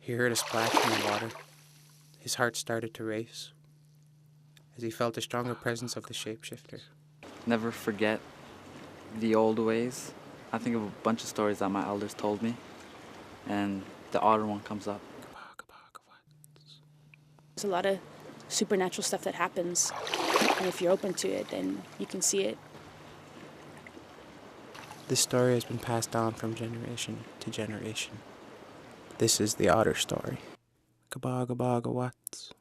He heard a splash in the water. His heart started to race as he felt the stronger presence of the shapeshifter. Never forget the old ways. I think of a bunch of stories that my elders told me, and the otter one comes up. There's a lot of supernatural stuff that happens, and if you're open to it, then you can see it. This story has been passed on from generation to generation. This is the otter story. Gawats.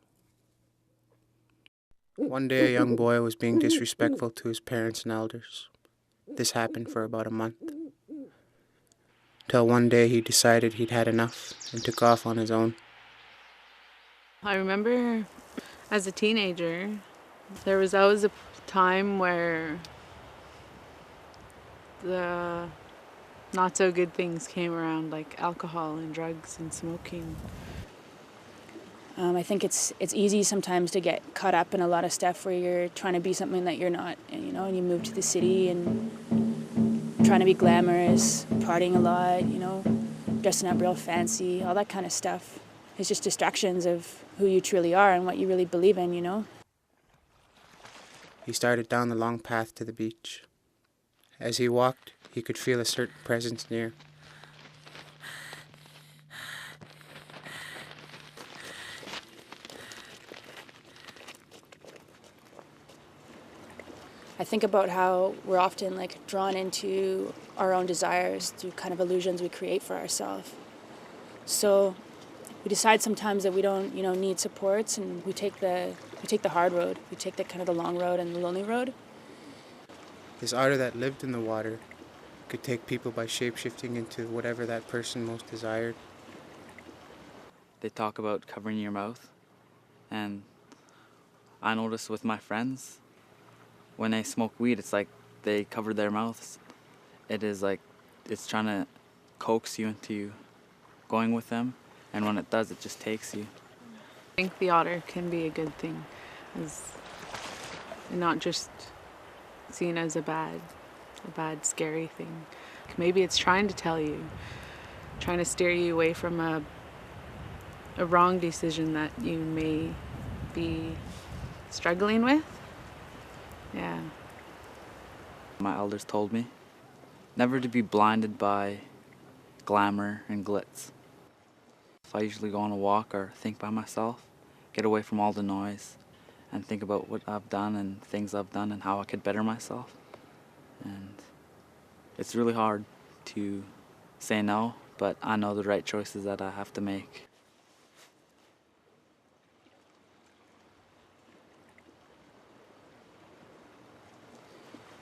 One day a young boy was being disrespectful to his parents and elders. This happened for about a month. Till one day he decided he'd had enough and took off on his own. I remember as a teenager, there was always a time where the not so good things came around, like alcohol and drugs and smoking. I think it's easy sometimes to get caught up in a lot of stuff where you're trying to be something that you're not, and you move to the city and trying to be glamorous, partying a lot, dressing up real fancy, all that kind of stuff. It's just distractions of who you truly are and what you really believe in. He started down the long path to the beach. As he walked, he could feel a certain presence near. I think about how we're often drawn into our own desires through kind of illusions we create for ourselves. So we decide sometimes that we don't, need supports, and we take the hard road. We take the long road and the lonely road. This otter that lived in the water could take people by shape-shifting into whatever that person most desired. They talk about covering your mouth, and I noticed with my friends, when they smoke weed, it's like they cover their mouths. It is like it's trying to coax you into going with them, and when it does, it just takes you. I think the otter can be a good thing, not just seen as a bad, scary thing. Maybe it's trying to tell you, trying to steer you away from a wrong decision that you may be struggling with. Yeah. My elders told me never to be blinded by glamour and glitz. If I usually go on a walk or think by myself, get away from all the noise and think about what I've done and things I've done and how I could better myself. And it's really hard to say no, but I know the right choices that I have to make.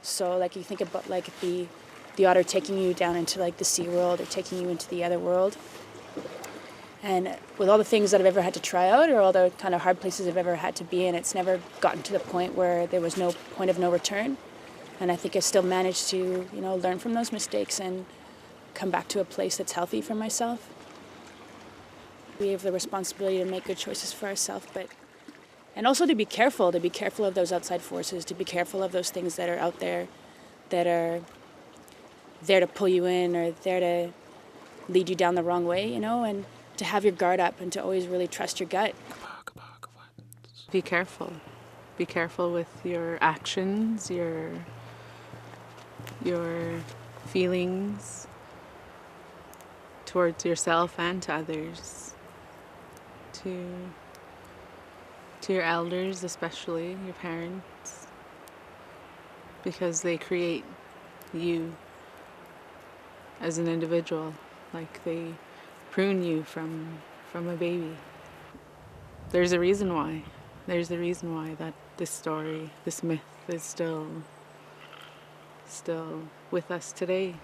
So you think about the otter taking you down into the sea world or taking you into the other world. And with all the things that I've ever had to try out or all the kind of hard places I've ever had to be in, it's never gotten to the point where there was no point of no return. And I think I still managed to, learn from those mistakes and come back to a place that's healthy for myself. We have the responsibility to make good choices for ourselves, and also to be careful of those outside forces, to be careful of those things that are out there that are there to pull you in or there to lead you down the wrong way, and to have your guard up and to always really trust your gut. Be careful. Be careful with your actions, your feelings towards yourself and to others. To your elders, especially your parents, because they create you as an individual, they prune you from a baby. There's a reason why that this story, this myth is still with us today.